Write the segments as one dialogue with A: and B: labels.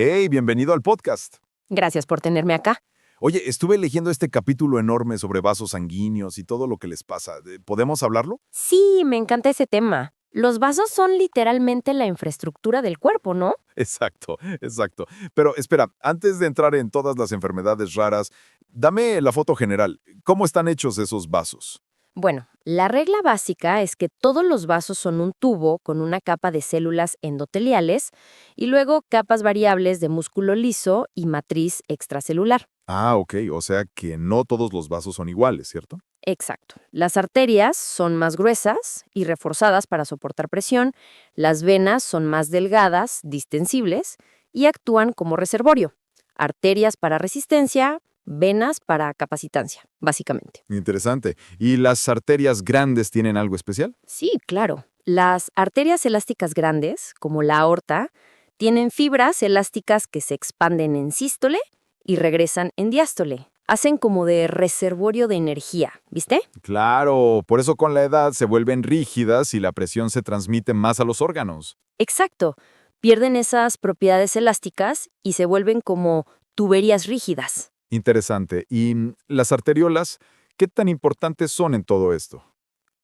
A: Hey, bienvenido al podcast.
B: Gracias por tenerme acá.
A: Oye, estuve leyendo este capítulo enorme sobre vasos sanguíneos y todo lo que les pasa. ¿Podemos hablarlo?
B: Sí, me encanta ese tema. Los vasos son literalmente la infraestructura del cuerpo, ¿no?
A: Exacto, exacto. Pero espera, antes de entrar en todas las enfermedades raras, dame la foto general. ¿Cómo están hechos esos vasos?
B: Bueno, la regla básica es que todos los vasos son un tubo con una capa de células endoteliales y luego capas variables de músculo liso y matriz extracelular.
A: Ah, ok, o sea que no todos los vasos son iguales, ¿cierto?
B: Exacto. Las arterias son más gruesas y reforzadas para soportar presión, las venas son más delgadas, distensibles, y actúan como reservorio. Arterias para resistencia, venas para capacitancia, básicamente.
A: Interesante. ¿Y las arterias grandes tienen algo especial?
B: Sí, claro. Las arterias elásticas grandes, como la aorta, tienen fibras elásticas que se expanden en sístole y regresan en diástole. Hacen como de reservorio de energía, ¿viste?
A: Claro, por eso con la edad se vuelven rígidas y la presión se transmite más a los órganos.
B: Exacto. Pierden esas propiedades elásticas y se vuelven como tuberías rígidas.
A: Interesante. ¿Y las arteriolas, qué tan importantes son en todo esto?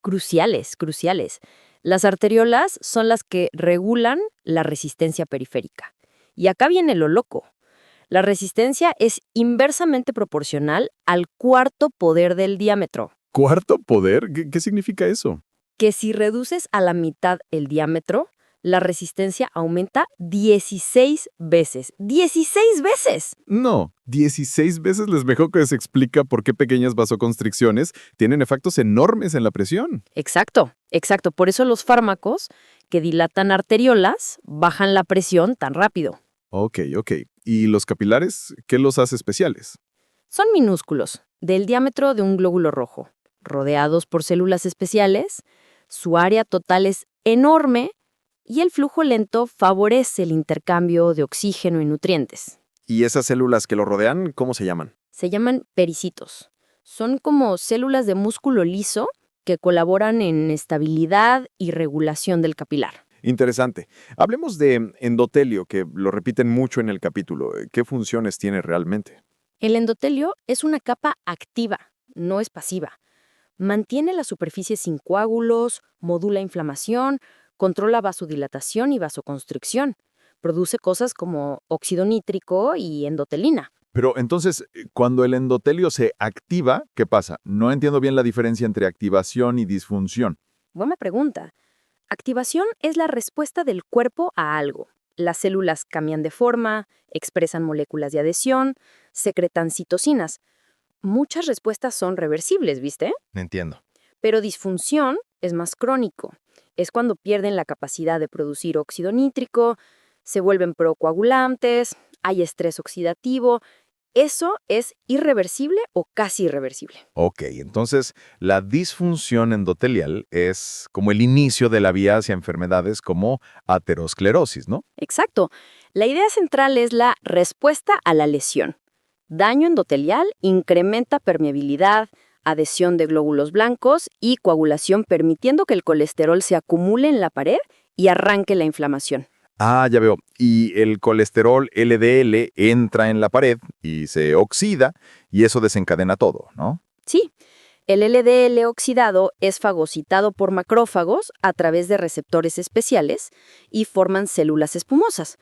B: Cruciales, cruciales. Las arteriolas son las que regulan la resistencia periférica. Y acá viene lo loco. La resistencia es inversamente proporcional al cuarto poder del diámetro,
A: ¿Cuarto poder? ¿Qué significa eso?
B: que si reduces a la mitad el diámetro, la resistencia aumenta 16 veces. ¡16 veces!
A: No, 16 veces les mejor que se explica por qué pequeñas vasoconstricciones tienen efectos enormes en la presión.
B: Exacto, exacto. Por eso los fármacos que dilatan arteriolas bajan la presión tan rápido.
A: Ok. ¿Y los capilares? ¿Qué los hace especiales?
B: Son minúsculos, del diámetro de un glóbulo rojo, rodeados por células especiales, su área total es enorme y el flujo lento favorece el intercambio de oxígeno y nutrientes.
C: ¿Y esas células que lo rodean, cómo se llaman?
B: Se llaman pericitos. Son como células de músculo liso que colaboran en estabilidad y regulación del capilar.
C: Interesante. Hablemos de endotelio, que lo repiten mucho en el capítulo. ¿Qué funciones tiene realmente?
B: El endotelio es una capa activa, no es pasiva. Mantiene la superficie sin coágulos, modula inflamación, controla vasodilatación y vasoconstricción. Produce cosas como óxido nítrico y endotelina.
A: Pero entonces, cuando el endotelio se activa, ¿qué pasa? No entiendo bien la diferencia entre activación y disfunción.
B: Buena pregunta. Activación es la respuesta del cuerpo a algo. Las células cambian de forma, expresan moléculas de adhesión, secretan citocinas. Muchas respuestas son reversibles, ¿viste?
C: Entiendo.
B: Pero disfunción es más crónico. Es cuando pierden la capacidad de producir óxido nítrico, se vuelven procoagulantes, hay estrés oxidativo. Eso es irreversible o casi irreversible.
A: Ok, entonces la disfunción endotelial es como el inicio de la vía hacia enfermedades como aterosclerosis, ¿no?
B: Exacto. La idea central es la respuesta a la lesión. Daño endotelial incrementa permeabilidad, adhesión de glóbulos blancos y coagulación, permitiendo que el colesterol se acumule en la pared y arranque la inflamación.
A: Ah, ya veo. Y el colesterol LDL entra en la pared y se oxida y eso desencadena todo, ¿no?
B: Sí, el LDL oxidado es fagocitado por macrófagos a través de receptores especiales y forman células espumosas.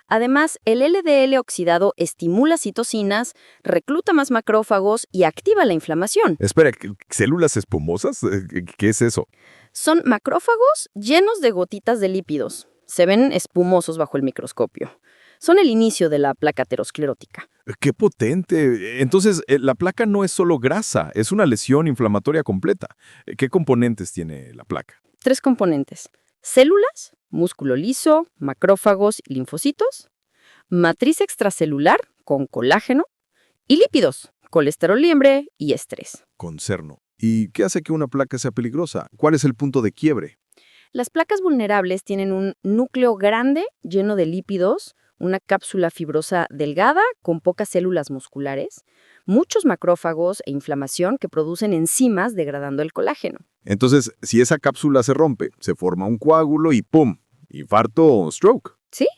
B: Además, el LDL oxidado estimula citocinas, recluta más macrófagos y activa la inflamación.
A: Espera, ¿células espumosas? ¿Qué es eso?
B: Son macrófagos llenos de gotitas de lípidos. Se ven espumosos bajo el microscopio. Son el inicio de la placa aterosclerótica.
A: ¡Qué potente! Entonces, la placa no es solo grasa, es una lesión inflamatoria completa. ¿Qué componentes tiene la placa?
B: 3 componentes: células, músculo liso, macrófagos y linfocitos, matriz extracelular con colágeno y lípidos, colesterol libre y estrés.
A: Concerno. ¿Y qué hace que una placa sea peligrosa? ¿Cuál es el punto de quiebre?
B: Las placas vulnerables tienen un núcleo grande lleno de lípidos, una cápsula fibrosa delgada con pocas células musculares, muchos macrófagos e inflamación que producen enzimas degradando el colágeno.
A: Entonces, si esa cápsula se rompe, se forma un coágulo y ¡pum! Infarto o stroke.
B: ¿Sí?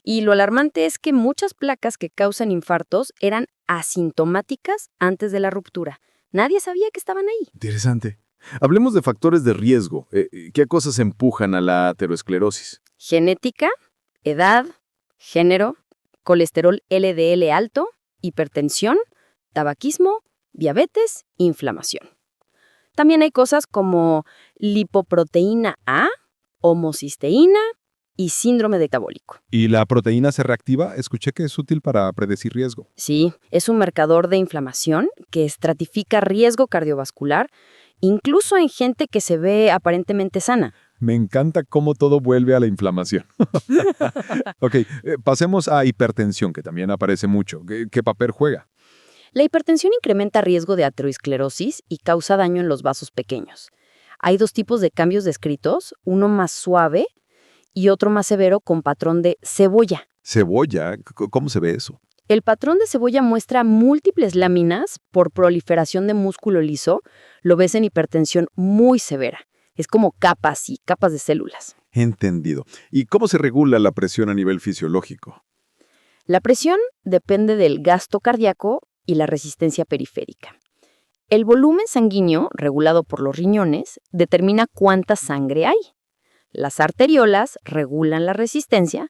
B: Y lo alarmante es que muchas placas que causan infartos eran asintomáticas antes de la ruptura. Nadie sabía que estaban ahí.
A: Interesante. Hablemos de factores de riesgo. ¿Qué cosas empujan a la aterosclerosis?
B: Genética, edad, género, colesterol LDL alto, hipertensión, tabaquismo, diabetes, inflamación. También hay cosas como lipoproteína A, homocisteína y síndrome metabólico.
D: ¿Y la proteína se reactiva? Escuché que es útil para predecir riesgo.
B: Sí, es un marcador de inflamación que estratifica riesgo cardiovascular, incluso en gente que se ve aparentemente sana.
D: Me encanta cómo todo vuelve a la inflamación. Ok, pasemos a hipertensión, que también aparece mucho. ¿Qué papel juega?
B: La hipertensión incrementa riesgo de aterosclerosis y causa daño en los vasos pequeños. Hay dos tipos de cambios descritos, uno más suave y otro más severo con patrón de cebolla.
A: ¿Cebolla? ¿Cómo se ve eso?
B: El patrón de cebolla muestra múltiples láminas por proliferación de músculo liso. Lo ves en hipertensión muy severa. Es como capas y capas de células.
A: Entendido. ¿Y cómo se regula la presión a nivel fisiológico?
B: La presión depende del gasto cardíaco y la resistencia periférica. El volumen sanguíneo, regulado por los riñones, determina cuánta sangre hay. Las arteriolas regulan la resistencia.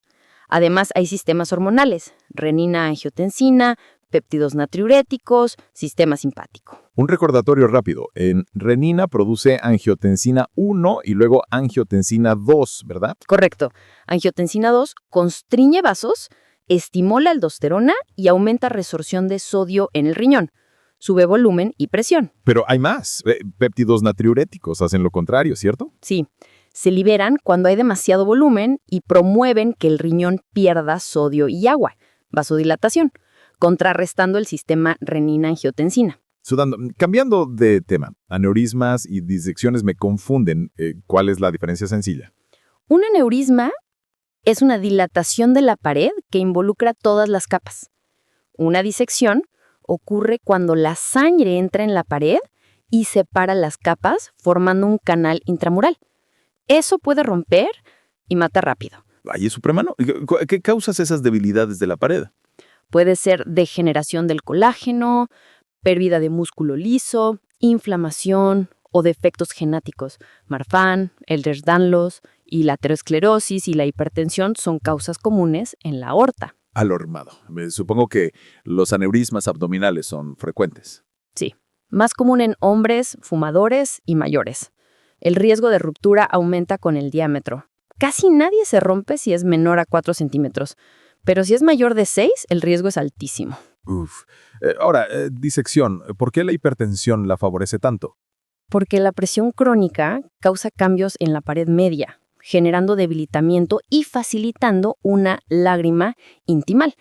B: Además, hay sistemas hormonales, renina-angiotensina, péptidos natriuréticos, sistema simpático.
A: Un recordatorio rápido. En renina produce angiotensina 1 y luego angiotensina 2, ¿verdad?
B: Correcto. Angiotensina 2 constriñe vasos, estimula aldosterona y aumenta resorción de sodio en el riñón. Sube volumen y presión.
A: Pero hay más. Péptidos natriuréticos hacen lo contrario, ¿cierto?
B: Sí, se liberan cuando hay demasiado volumen y promueven que el riñón pierda sodio y agua, vasodilatación, contrarrestando el sistema renina-angiotensina.
A: Sudando. Cambiando de tema, aneurismas y disecciones me confunden. ¿Cuál es la diferencia sencilla?
B: Un aneurisma es una dilatación de la pared que involucra todas las capas. Una disección ocurre cuando la sangre entra en la pared y separa las capas formando un canal intramural. Eso puede romper y matar rápido.
A: Ahí es supremano. ¿Qué causas esas debilidades de la pared?
B: Puede ser degeneración del colágeno, pérdida de músculo liso, inflamación o defectos genéticos. Marfan, Ehlers-Danlos y la aterosclerosis y la hipertensión son causas comunes en la aorta.
A: Alarmado. Supongo que los aneurismas abdominales son frecuentes.
B: Sí, más común en hombres, fumadores y mayores. El riesgo de ruptura aumenta con el diámetro. Casi nadie se rompe si es menor a 4 centímetros, pero si es mayor de 6, el riesgo es altísimo.
A: Uf. Ahora, disección. ¿Por qué la hipertensión la favorece tanto?
B: Porque la presión crónica causa cambios en la pared media, generando debilitamiento y facilitando una lágrima intimal.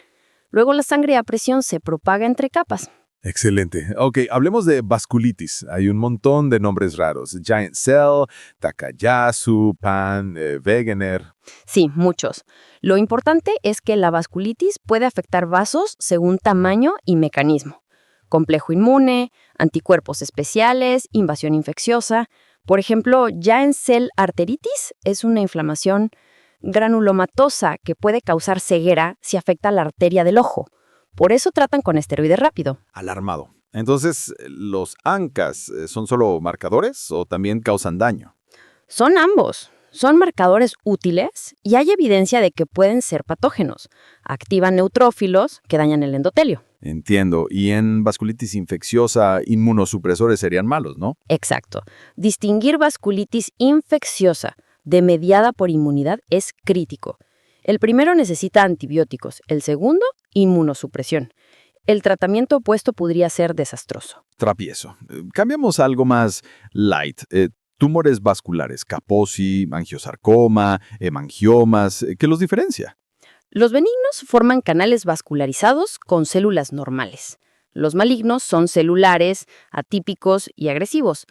B: Luego la sangre a presión se propaga entre capas.
A: Excelente. Ok, hablemos de vasculitis. Hay un montón de nombres raros. Giant Cell, Takayasu, Pan, Wegener.
B: Sí, muchos. Lo importante es que la vasculitis puede afectar vasos según tamaño y mecanismo. Complejo inmune, anticuerpos especiales, invasión infecciosa. Por ejemplo, Giant Cell arteritis es una inflamación granulomatosa que puede causar ceguera si afecta a la arteria del ojo. Por eso tratan con esteroide rápido.
A: Alarmado. Entonces, ¿los ANCAs son solo marcadores o también causan daño?
B: Son ambos. Son marcadores útiles y hay evidencia de que pueden ser patógenos. Activan neutrófilos que dañan el endotelio.
A: Entiendo. Y en vasculitis infecciosa, inmunosupresores serían malos, ¿no?
B: Exacto. Distinguir vasculitis infecciosa de mediada por inmunidad es crítico. El primero necesita antibióticos, el segundo, inmunosupresión. El tratamiento opuesto podría ser desastroso.
A: Travieso. Cambiamos a algo más light. Tumores vasculares, Kaposi, angiosarcoma, hemangiomas. ¿Qué los diferencia?
B: Los benignos forman canales vascularizados con células normales. Los malignos son celulares, atípicos y agresivos.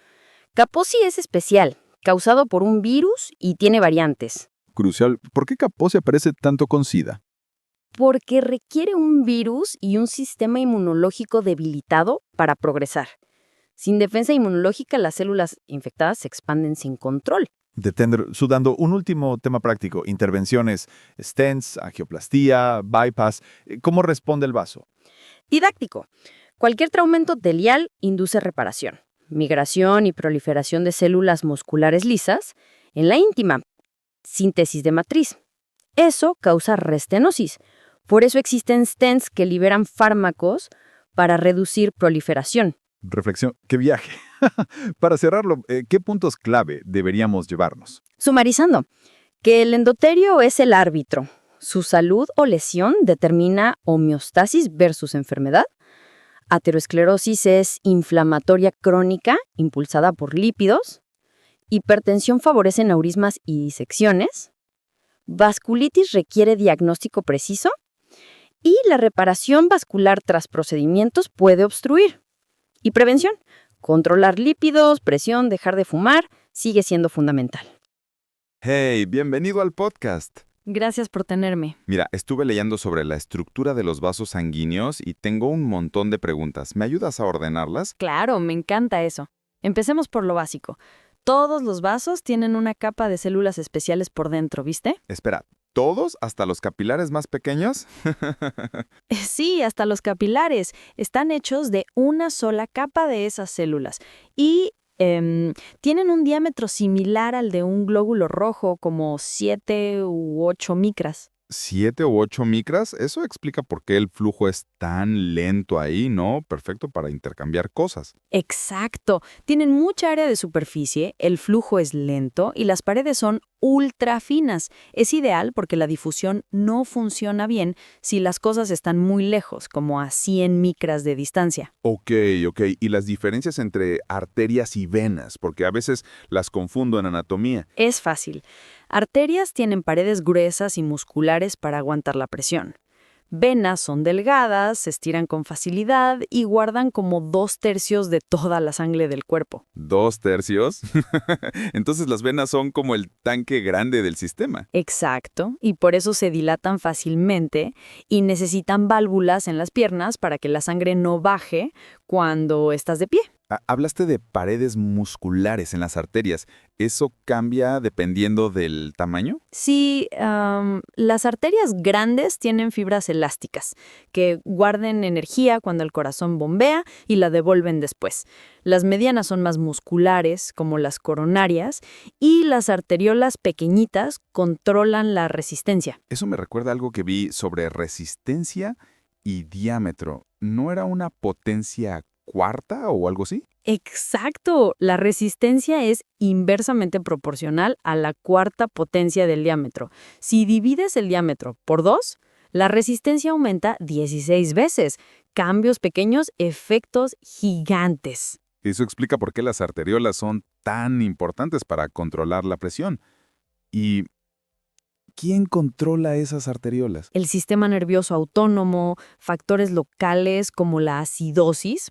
B: Kaposi es especial, causado por un virus y tiene variantes.
A: Crucial. ¿Por qué Kaposi aparece tanto con SIDA?
B: Porque requiere un virus y un sistema inmunológico debilitado para progresar. Sin defensa inmunológica, las células infectadas se expanden sin control.
A: Sudando, un último tema práctico, intervenciones, stents, angioplastía, bypass. ¿Cómo responde el vaso?
B: Didáctico. Cualquier trauma endotelial induce reparación, migración y proliferación de células musculares lisas en la íntima, síntesis de matriz. Eso causa restenosis. Por eso existen stents que liberan fármacos para reducir proliferación.
D: Reflexión, qué viaje. Para cerrarlo, ¿qué puntos clave deberíamos llevarnos?
B: Sumarizando, que el endotelio es el árbitro. Su salud o lesión determina homeostasis versus enfermedad. Ateroesclerosis es inflamatoria crónica impulsada por lípidos. Hipertensión favorece aneurismas y disecciones. Vasculitis requiere diagnóstico preciso. Y la reparación vascular tras procedimientos puede obstruir. Y prevención, controlar lípidos, presión, dejar de fumar, sigue siendo fundamental.
E: Hey, bienvenido al podcast.
B: Gracias por tenerme.
E: Mira, estuve leyendo sobre la estructura de los vasos sanguíneos y tengo un montón de preguntas. ¿Me ayudas a ordenarlas?
F: Claro, me encanta eso. Empecemos por lo básico. Todos los vasos tienen una capa de células especiales por dentro, ¿viste?
E: Espera, ¿todos hasta los capilares más pequeños?
F: Sí, hasta los capilares. Están hechos de una sola capa de esas células. Y tienen un diámetro similar al de un glóbulo rojo, como 7 u 8 micras.
E: 7 u 8 micras, eso explica por qué el flujo es tan lento ahí, ¿no? Perfecto para intercambiar cosas.
F: Exacto. Tienen mucha área de superficie, el flujo es lento y las paredes son ultra finas. Es ideal porque la difusión no funciona bien si las cosas están muy lejos, como a 100 micras de distancia.
E: Ok. ¿Y las diferencias entre arterias y venas? Porque a veces las confundo en anatomía.
F: Es fácil. Arterias tienen paredes gruesas y musculares para aguantar la presión. Venas son delgadas, se estiran con facilidad y guardan como 2/3 de toda la sangre del cuerpo.
E: ¿2/3? Entonces las venas son como el tanque grande del sistema.
F: Exacto, y por eso se dilatan fácilmente y necesitan válvulas en las piernas para que la sangre no baje cuando estás de pie.
E: Hablaste de paredes musculares en las arterias. ¿Eso cambia dependiendo del tamaño?
F: Sí, las arterias grandes tienen fibras elásticas que guardan energía cuando el corazón bombea y la devuelven después. Las medianas son más musculares, como las coronarias, y las arteriolas pequeñitas controlan la resistencia.
E: Eso me recuerda algo que vi sobre resistencia y diámetro. ¿No era una potencia cuarta o algo así?
F: Exacto, la resistencia es inversamente proporcional a la cuarta potencia del diámetro. Si divides el diámetro por 2, la resistencia aumenta 16 veces. Cambios pequeños, efectos gigantes.
E: Eso explica por qué las arteriolas son tan importantes para controlar la presión. ¿Y quién controla esas arteriolas?
F: El sistema nervioso autónomo, factores locales como la acidosis,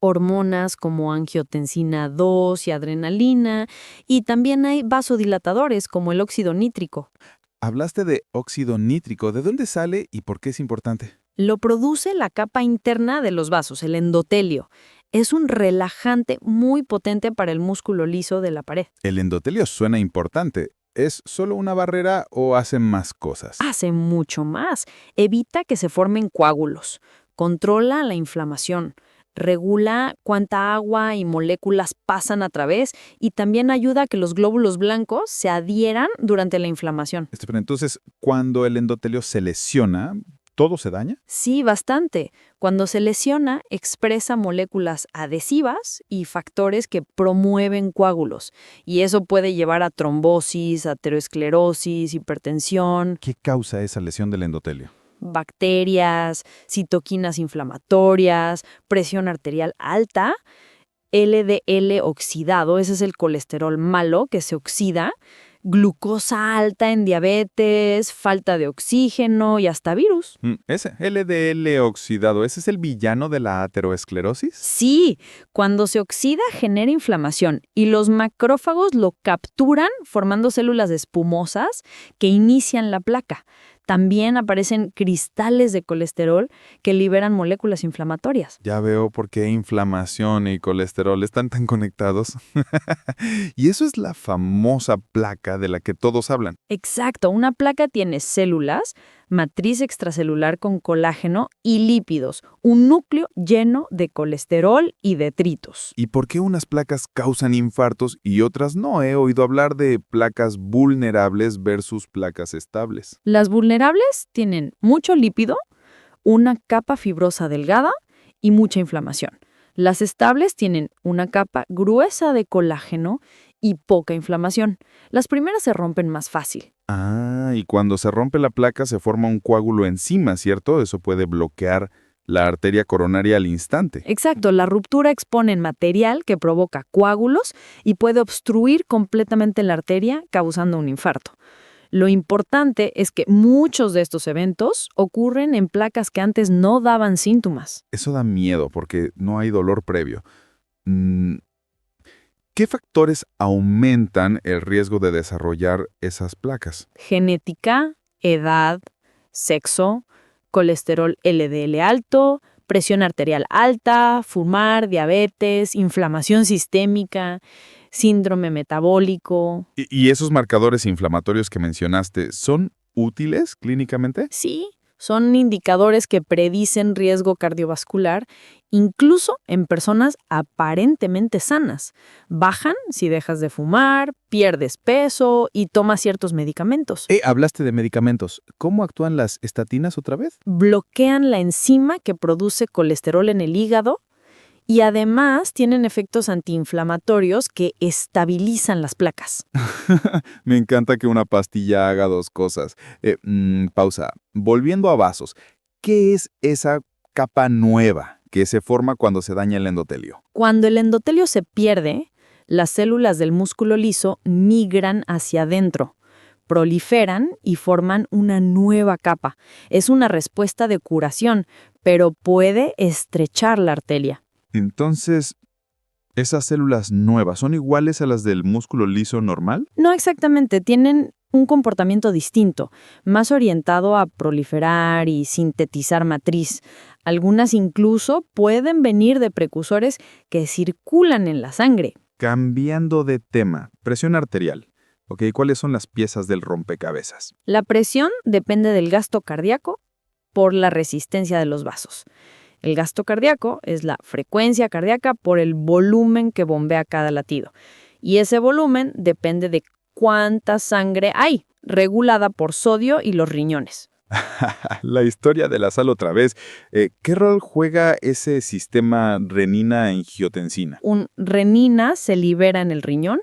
F: hormonas como angiotensina 2 y adrenalina, y también hay vasodilatadores como el óxido nítrico.
E: Hablaste de óxido nítrico. ¿De dónde sale y por qué es importante?
F: Lo produce la capa interna de los vasos, el endotelio. Es un relajante muy potente para el músculo liso de la pared.
E: El endotelio suena importante. ¿Es solo una barrera o hace más cosas?
F: Hace mucho más. Evita que se formen coágulos. Controla la inflamación. Regula cuánta agua y moléculas pasan a través y también ayuda a que los glóbulos blancos se adhieran durante la inflamación.
E: Pero entonces, cuando el endotelio se lesiona, ¿todo se daña?
F: Sí, bastante. Cuando se lesiona, expresa moléculas adhesivas y factores que promueven coágulos. Y eso puede llevar a trombosis, ateroesclerosis, hipertensión.
E: ¿Qué causa esa lesión del endotelio?
F: Bacterias, citoquinas inflamatorias, presión arterial alta, LDL oxidado, ese es el colesterol malo que se oxida, glucosa alta en diabetes, falta de oxígeno y hasta virus.
E: Ese LDL oxidado, ¿ese es el villano de la ateroesclerosis?
F: Sí, cuando se oxida genera inflamación y los macrófagos lo capturan formando células espumosas que inician la placa. También aparecen cristales de colesterol que liberan moléculas inflamatorias.
E: Ya veo por qué inflamación y colesterol están tan conectados. Y eso es la famosa placa de la que todos hablan.
F: Exacto, una placa tiene células, matriz extracelular con colágeno y lípidos, un núcleo lleno de colesterol y detritos.
E: ¿Y por qué unas placas causan infartos y otras no? He oído hablar de placas vulnerables versus placas estables.
F: Las vulnerables tienen mucho lípido, una capa fibrosa delgada y mucha inflamación. Las estables tienen una capa gruesa de colágeno y poca inflamación. Las primeras se rompen más fácil.
E: Ah, y cuando se rompe la placa se forma un coágulo encima, ¿cierto? Eso puede bloquear la arteria coronaria al instante.
F: Exacto, la ruptura expone material que provoca coágulos y puede obstruir completamente la arteria, causando un infarto. Lo importante es que muchos de estos eventos ocurren en placas que antes no daban síntomas.
E: Eso da miedo porque no hay dolor previo. ¿Qué factores aumentan el riesgo de desarrollar esas placas?
F: Genética, edad, sexo, colesterol LDL alto, presión arterial alta, fumar, diabetes, inflamación sistémica, síndrome metabólico.
E: ¿Y esos marcadores inflamatorios que mencionaste son útiles clínicamente?
F: Sí, son indicadores que predicen riesgo cardiovascular, incluso en personas aparentemente sanas. Bajan si dejas de fumar, pierdes peso y tomas ciertos medicamentos.
E: Hablaste de medicamentos. ¿Cómo actúan las estatinas otra vez?
F: Bloquean la enzima que produce colesterol en el hígado y además tienen efectos antiinflamatorios que estabilizan las placas.
E: Me encanta que una pastilla haga dos cosas. Pausa. Volviendo a vasos, ¿qué es esa capa nueva que se forma cuando se daña el endotelio?
F: Cuando el endotelio se pierde, las células del músculo liso migran hacia adentro, proliferan y forman una nueva capa. Es una respuesta de curación, pero puede estrechar la arteria.
E: Entonces, ¿esas células nuevas son iguales a las del músculo liso normal?
F: No exactamente, tienen un comportamiento distinto, más orientado a proliferar y sintetizar matriz. Algunas incluso pueden venir de precursores que circulan en la sangre.
E: Cambiando de tema, presión arterial. Ok, ¿cuáles son las piezas del rompecabezas?
F: La presión depende del gasto cardíaco por la resistencia de los vasos. El gasto cardíaco es la frecuencia cardíaca por el volumen que bombea cada latido. Y ese volumen depende de cuánta sangre hay, regulada por sodio y los riñones.
E: La historia de la sal otra vez. ¿Qué rol juega ese sistema renina-angiotensina?
F: Un renina se libera en el riñón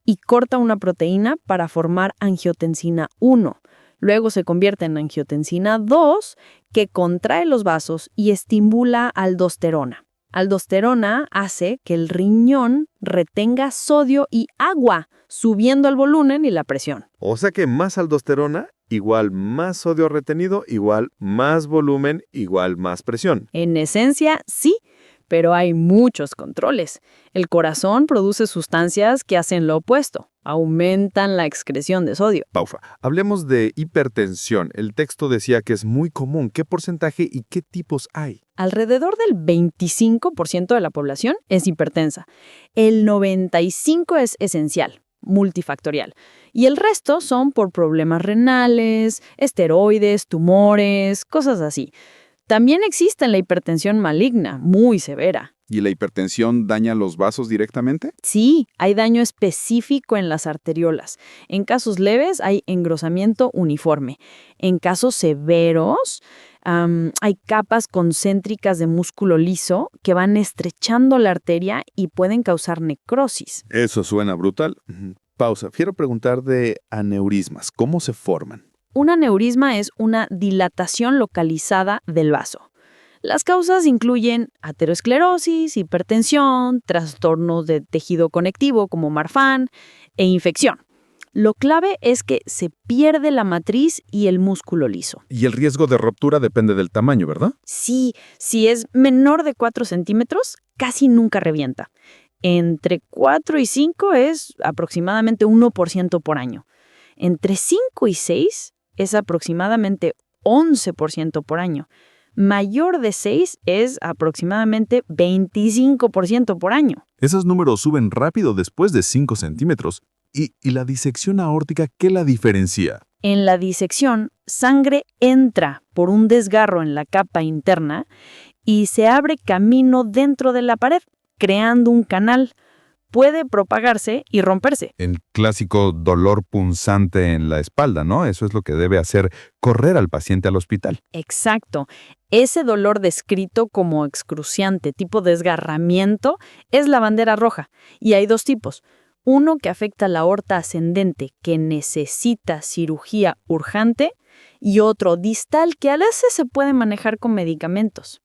F: y corta una proteína para formar angiotensina 1. Luego se convierte en angiotensina 2, que contrae los vasos y estimula aldosterona. Aldosterona hace que el riñón retenga sodio y agua, subiendo el volumen y la presión.
C: O sea que más aldosterona igual más sodio retenido igual más volumen igual más presión.
F: En esencia, sí, pero hay muchos controles. El corazón produce sustancias que hacen lo opuesto, aumentan la excreción de sodio.
C: Pausa. Hablemos de hipertensión. El texto decía que es muy común. ¿Qué porcentaje y qué tipos hay?
F: Alrededor del 25% de la población es hipertensa. El 95% es esencial, multifactorial. Y el resto son por problemas renales, esteroides, tumores, cosas así. También existe la hipertensión maligna, muy severa.
E: ¿Y la hipertensión daña los vasos directamente?
F: Sí, hay daño específico en las arteriolas. En casos leves hay engrosamiento uniforme. En casos severos hay capas concéntricas de músculo liso que van estrechando la arteria y pueden causar necrosis.
C: Eso suena brutal. Pausa. Quiero preguntar de aneurismas. ¿Cómo se forman?
F: Un aneurisma es una dilatación localizada del vaso. Las causas incluyen aterosclerosis, hipertensión, trastornos de tejido conectivo como Marfan e infección. Lo clave es que se pierde la matriz y el músculo liso.
A: Y el riesgo de ruptura depende del tamaño, ¿verdad?
F: Sí, si es menor de 4 centímetros, casi nunca revienta. Entre 4 y 5 es aproximadamente 1% por año. Entre 5 y 6 es aproximadamente 11% por año. Mayor de 6 es aproximadamente 25% por año.
E: Esos números suben rápido después de 5 centímetros. ¿Y la disección aórtica qué la diferencia?
F: En la disección, sangre entra por un desgarro en la capa interna y se abre camino dentro de la pared, creando un canal. Puede propagarse y romperse.
E: El clásico dolor punzante en la espalda, ¿no? Eso es lo que debe hacer correr al paciente al hospital.
F: Exacto. Ese dolor descrito como excruciante, tipo desgarramiento, es la bandera roja. Y hay dos tipos. Uno que afecta la aorta ascendente, que necesita cirugía urgente, y otro distal que a veces se puede manejar con medicamentos.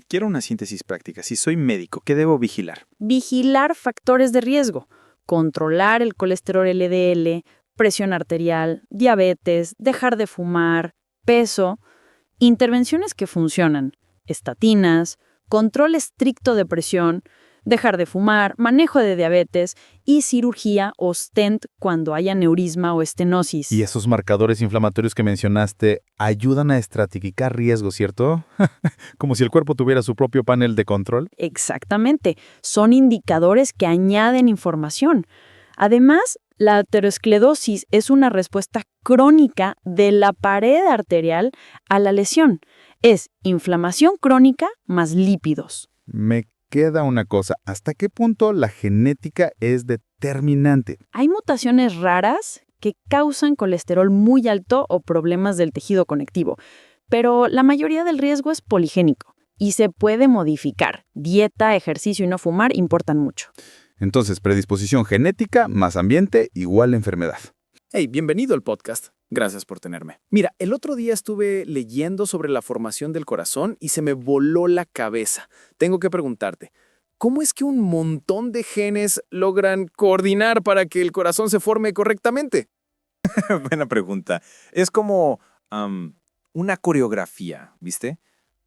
G: Quiero una síntesis práctica. Si soy médico, ¿qué debo vigilar?
F: Vigilar factores de riesgo, controlar el colesterol LDL, presión arterial, diabetes, dejar de fumar, peso, intervenciones que funcionan, estatinas, control estricto de presión, dejar de fumar, manejo de diabetes y cirugía o stent cuando haya aneurisma o estenosis.
E: Y esos marcadores inflamatorios que mencionaste ayudan a estratificar riesgos, ¿cierto? Como si el cuerpo tuviera su propio panel de control.
F: Exactamente. Son indicadores que añaden información. Además, la aterosclerosis es una respuesta crónica de la pared arterial a la lesión. Es inflamación crónica más lípidos.
E: Me queda una cosa. ¿Hasta qué punto la genética es determinante?
F: Hay mutaciones raras que causan colesterol muy alto o problemas del tejido conectivo, pero la mayoría del riesgo es poligénico y se puede modificar. Dieta, ejercicio y no fumar importan mucho.
E: Entonces, predisposición genética más ambiente igual enfermedad.
H: Hey, bienvenido al podcast. Gracias por tenerme. Mira, el otro día estuve leyendo sobre la formación del corazón y se me voló la cabeza. Tengo que preguntarte, ¿cómo es que un montón de genes logran coordinar para que el corazón se forme correctamente?
G: Buena pregunta. Es como una coreografía, ¿viste?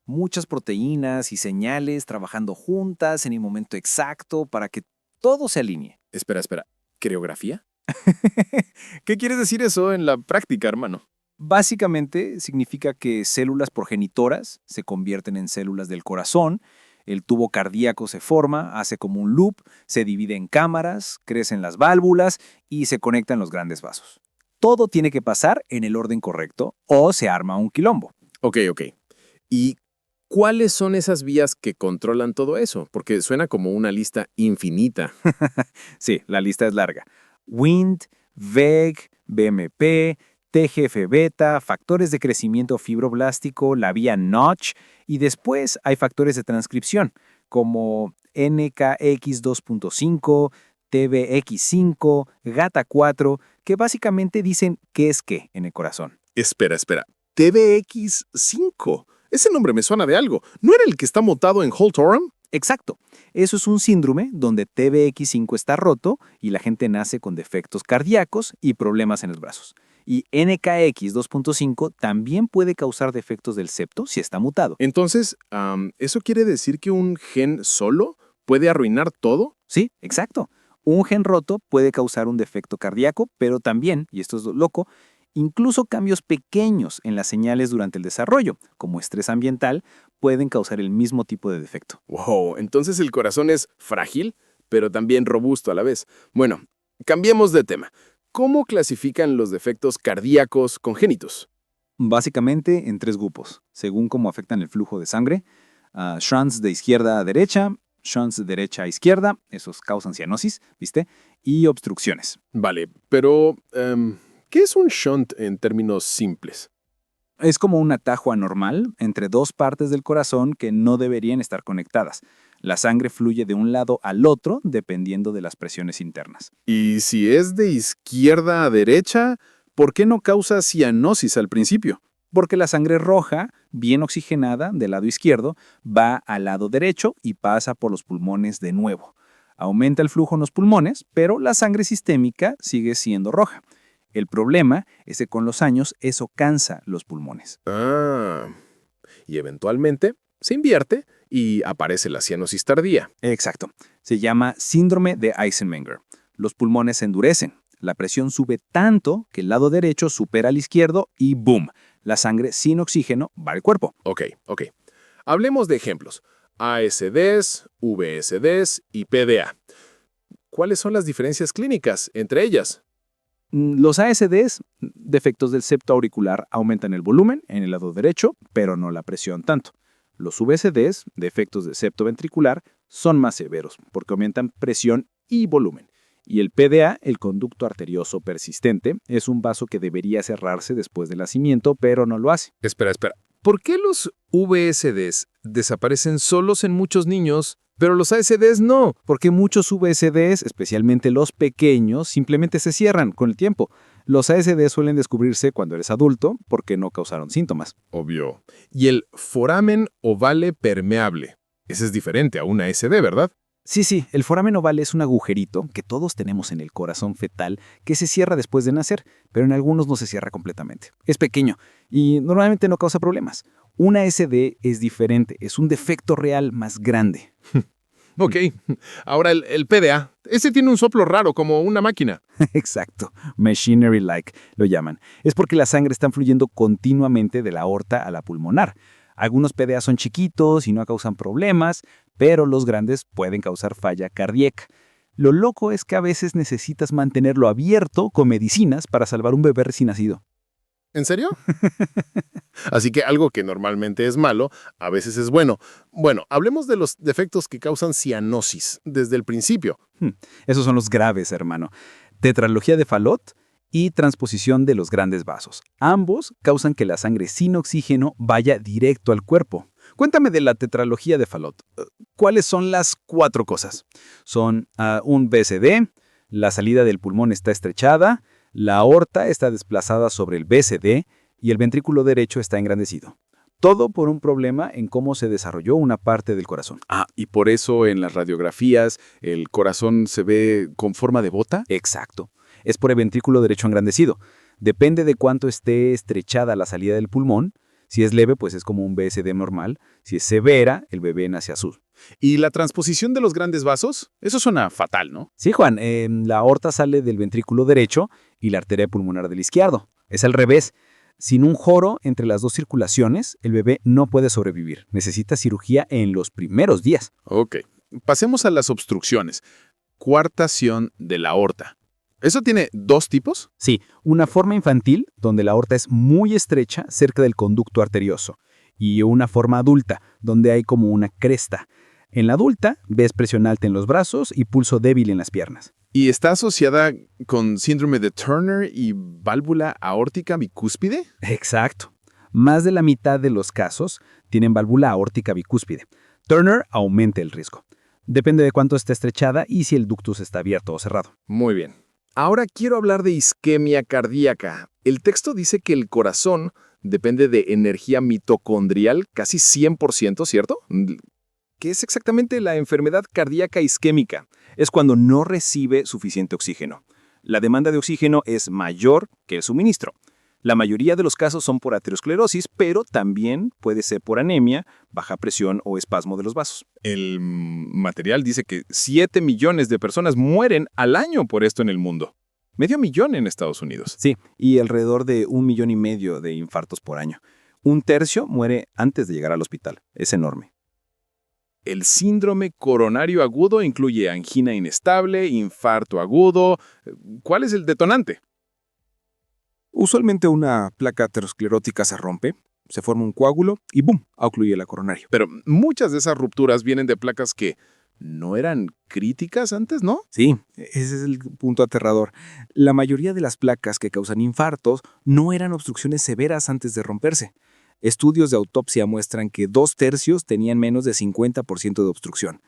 G: Muchas proteínas y señales trabajando juntas en el momento exacto para que todo se alinee.
H: Espera. ¿Coreografía? ¿Qué quieres decir eso en la práctica, hermano?
G: Básicamente significa que células progenitoras se convierten en células del corazón, el tubo cardíaco se forma, hace como un loop, se divide en cámaras, crecen las válvulas y se conectan los grandes vasos. Todo tiene que pasar en el orden correcto o se arma un quilombo.
H: Ok. ¿Y cuáles son esas vías que controlan todo eso? Porque suena como una lista infinita.
G: Sí, la lista es larga. Wnt, VEG, BMP, TGF-beta, factores de crecimiento fibroblástico, la vía Notch, y después hay factores de transcripción como NKX2.5, TBX5, GATA4, que básicamente dicen qué es qué en el corazón.
H: Espera. TBX5. Ese nombre me suena de algo. ¿No era el que está montado en Holt Oram?
G: Exacto. Eso es un síndrome donde TBX5 está roto y la gente nace con defectos cardíacos y problemas en los brazos. Y NKX2.5 también puede causar defectos del septo si está mutado.
H: Entonces, ¿eso quiere decir que un gen solo puede arruinar todo?
G: Sí, exacto. Un gen roto puede causar un defecto cardíaco, pero también, y esto es loco, incluso cambios pequeños en las señales durante el desarrollo, como estrés ambiental, pueden causar el mismo tipo de defecto.
H: Wow, entonces el corazón es frágil, pero también robusto a la vez. Bueno, cambiemos de tema. ¿Cómo clasifican los defectos cardíacos congénitos?
G: Básicamente en 3 grupos, según cómo afectan el flujo de sangre. Shunts de izquierda a derecha, shunts de derecha a izquierda, esos causan cianosis, ¿viste? Y obstrucciones.
H: Vale, pero ¿qué es un shunt en términos simples?
G: Es como un atajo anormal entre 2 partes del corazón que no deberían estar conectadas. La sangre fluye de un lado al otro dependiendo de las presiones internas.
H: Y si es de izquierda a derecha, ¿por qué no causa cianosis al principio?
G: Porque la sangre roja, bien oxigenada del lado izquierdo, va al lado derecho y pasa por los pulmones de nuevo. Aumenta el flujo en los pulmones, pero la sangre sistémica sigue siendo roja. El problema es que con los años eso cansa los pulmones.
H: Y eventualmente se invierte y aparece la cianosis tardía.
G: Exacto. Se llama síndrome de Eisenmenger. Los pulmones se endurecen, la presión sube tanto que el lado derecho supera al izquierdo y ¡boom! La sangre sin oxígeno va al cuerpo.
H: Ok. Hablemos de ejemplos. ASDs, VSDs y PDA. ¿Cuáles son las diferencias clínicas entre ellas?
G: Los ASDs, defectos del septo auricular, aumentan el volumen en el lado derecho, pero no la presión tanto. Los VSDs, defectos del septo ventricular, son más severos porque aumentan presión y volumen. Y el PDA, el conducto arterioso persistente, es un vaso que debería cerrarse después del nacimiento, pero no lo hace.
H: Espera. ¿Por qué los VSDs desaparecen solos en muchos niños, pero los ASDs no?
G: Porque muchos VSDs, especialmente los pequeños, simplemente se cierran con el tiempo. Los ASDs suelen descubrirse cuando eres adulto porque no causaron síntomas.
H: Obvio. Y el foramen ovale permeable. Ese es diferente a un ASD, ¿verdad?
G: Sí, el foramen oval es un agujerito que todos tenemos en el corazón fetal que se cierra después de nacer, pero en algunos no se cierra completamente. Es pequeño y normalmente no causa problemas. Un ASD es diferente, es un defecto real más grande.
H: Ok. Ahora el PDA. Ese tiene un soplo raro, como una máquina.
G: Exacto. Machinery-like lo llaman. Es porque la sangre está fluyendo continuamente de la aorta a la pulmonar. Algunos PDA son chiquitos y no causan problemas, pero los grandes pueden causar falla cardíaca. Lo loco es que a veces necesitas mantenerlo abierto con medicinas para salvar un bebé recién nacido.
H: ¿En serio? Así que algo que normalmente es malo, a veces es bueno. Bueno, hablemos de los defectos que causan cianosis desde el principio.
G: Esos son los graves, hermano. Tetralogía de Fallot y transposición de los grandes vasos. Ambos causan que la sangre sin oxígeno vaya directo al cuerpo. Cuéntame de la tetralogía de Fallot. ¿Cuáles son las 4 cosas? Son un VSD, la salida del pulmón está estrechada, la aorta está desplazada sobre el VSD y el ventrículo derecho está engrandecido. Todo por un problema en cómo se desarrolló una parte del corazón.
C: Y por eso en las radiografías el corazón se ve con forma de bota.
G: Exacto. Es por el ventrículo derecho engrandecido. Depende de cuánto esté estrechada la salida del pulmón. Si es leve, pues es como un VSD normal. Si es severa, el bebé nace azul.
H: ¿Y la transposición de los grandes vasos? Eso suena fatal, ¿no?
G: Sí, Juan. La aorta sale del ventrículo derecho y la arteria pulmonar del izquierdo. Es al revés. Sin un joro entre las dos circulaciones, el bebé no puede sobrevivir. Necesita cirugía en los primeros días.
H: Ok. Pasemos a las obstrucciones. Coartación de la aorta. ¿Eso tiene 2 tipos?
G: Sí, una forma infantil, donde la aorta es muy estrecha cerca del conducto arterioso, y una forma adulta, donde hay como una cresta. En la adulta, ves presión alta en los brazos y pulso débil en las piernas.
H: ¿Y está asociada con síndrome de Turner y válvula aórtica bicúspide?
G: Exacto. Más de la mitad de los casos tienen válvula aórtica bicúspide. Turner aumenta el riesgo. Depende de cuánto esté estrechada y si el ductus está abierto o cerrado.
H: Muy bien. Ahora quiero hablar de isquemia cardíaca. El texto dice que el corazón depende de energía mitocondrial casi 100%, ¿cierto? ¿Qué es exactamente la enfermedad cardíaca isquémica?
I: Es cuando no recibe suficiente oxígeno. La demanda de oxígeno es mayor que el suministro. La mayoría de los casos son por aterosclerosis, pero también puede ser por anemia, baja presión o espasmo de los vasos.
H: El material dice que 7 millones de personas mueren al año por esto en el mundo. 500,000 en Estados Unidos.
I: Sí, y alrededor de 1,5 millones de infartos por año. 1/3 muere antes de llegar al hospital. Es enorme.
H: El síndrome coronario agudo incluye angina inestable, infarto agudo. ¿Cuál es el detonante?
I: Usualmente una placa aterosclerótica se rompe, se forma un coágulo y ¡bum!, ocluye la coronaria.
H: Pero muchas de esas rupturas vienen de placas que no eran críticas antes, ¿no?
I: Sí, ese es el punto aterrador. La mayoría de las placas que causan infartos no eran obstrucciones severas antes de romperse. Estudios de autopsia muestran que 2/3 tenían menos de 50% de obstrucción.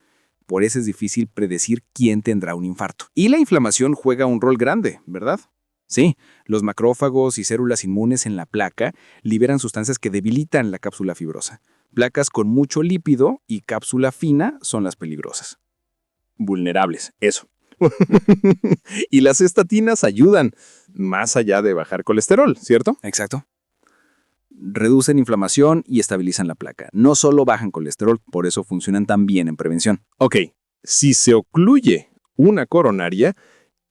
I: Por eso es difícil predecir quién tendrá un infarto.
H: Y la inflamación juega un rol grande, ¿verdad?
I: Sí, los macrófagos y células inmunes en la placa liberan sustancias que debilitan la cápsula fibrosa. Placas con mucho lípido y cápsula fina son las peligrosas.
H: Vulnerables, eso. Y las estatinas ayudan, más allá de bajar colesterol, ¿cierto?
I: Exacto. Reducen inflamación y estabilizan la placa. No solo bajan colesterol, por eso funcionan tan bien en prevención.
H: Ok, si se ocluye una coronaria,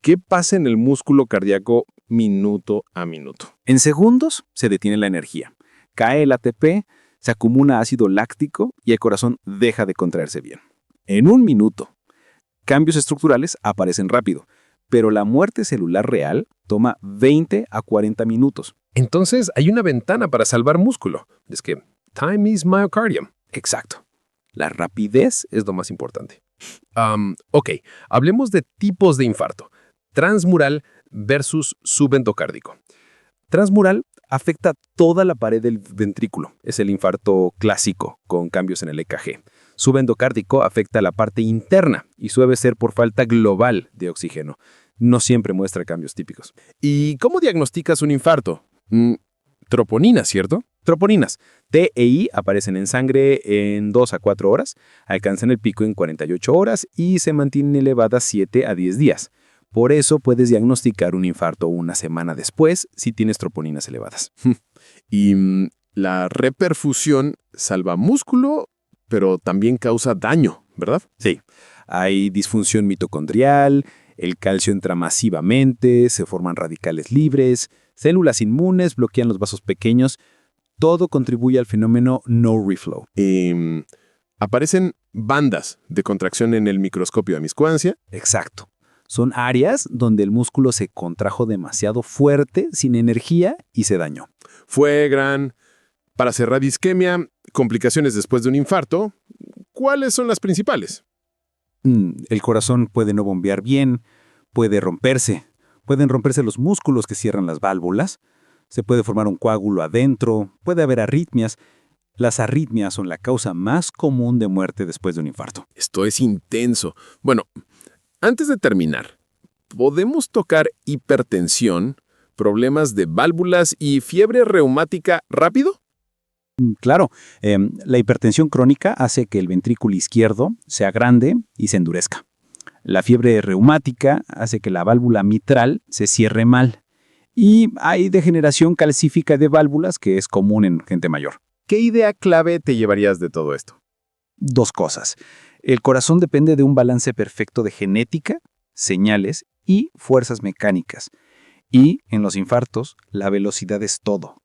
J: ¿Qué pasa en el músculo cardíaco minuto a minuto?
I: En segundos se detiene la energía. Cae el ATP, se acumula ácido láctico y el corazón deja de contraerse bien. En un minuto. Cambios estructurales aparecen rápido, pero la muerte celular real toma 20 a 40 minutos.
J: Entonces hay una ventana para salvar músculo. Es que time is myocardium.
I: Exacto. La rapidez
J: Es lo más importante. Ok, hablemos de tipos de infarto. Transmural versus subendocárdico. Transmural afecta toda la pared del ventrículo. Es el infarto clásico, con cambios en el EKG. Subendocárdico afecta la parte interna y suele ser por falta global de oxígeno. No siempre muestra cambios típicos. ¿Y cómo diagnosticas un infarto? Troponina, ¿cierto?
I: Troponinas. T e I aparecen en sangre en 2 a 4 horas, alcanzan el pico en 48 horas y se mantienen elevadas 7 a 10 días. Por eso puedes diagnosticar un infarto una semana después si tienes troponinas elevadas.
J: Y la reperfusión salva músculo, pero también causa daño, ¿verdad?
I: Sí, hay disfunción mitocondrial, el calcio entra masivamente, se forman radicales libres, células inmunes bloquean los vasos pequeños. Todo contribuye al fenómeno no reflow.
J: Aparecen bandas de contracción en el microscopio de miscuancia.
I: Exacto. Son áreas donde el músculo se contrajo demasiado fuerte, sin energía y se dañó.
J: Fue gran. Para cerrar isquemia, complicaciones después de un infarto, ¿cuáles son las principales?
I: El corazón puede no bombear bien, pueden romperse los músculos que cierran las válvulas, se puede formar un coágulo adentro, puede haber arritmias. Las arritmias son la causa más común de muerte después de un infarto.
J: Esto es intenso. Bueno, antes de terminar, ¿podemos tocar hipertensión, problemas de válvulas y fiebre reumática rápido?
I: Claro, la hipertensión crónica hace que el ventrículo izquierdo se agrande y se endurezca. La fiebre reumática hace que la válvula mitral se cierre mal. Y hay degeneración calcífica de válvulas que es común en gente mayor.
C: ¿Qué idea clave te llevarías de todo esto?
I: 2 cosas. El corazón depende de un balance perfecto de genética, señales y fuerzas mecánicas. Y en los infartos, la velocidad es todo.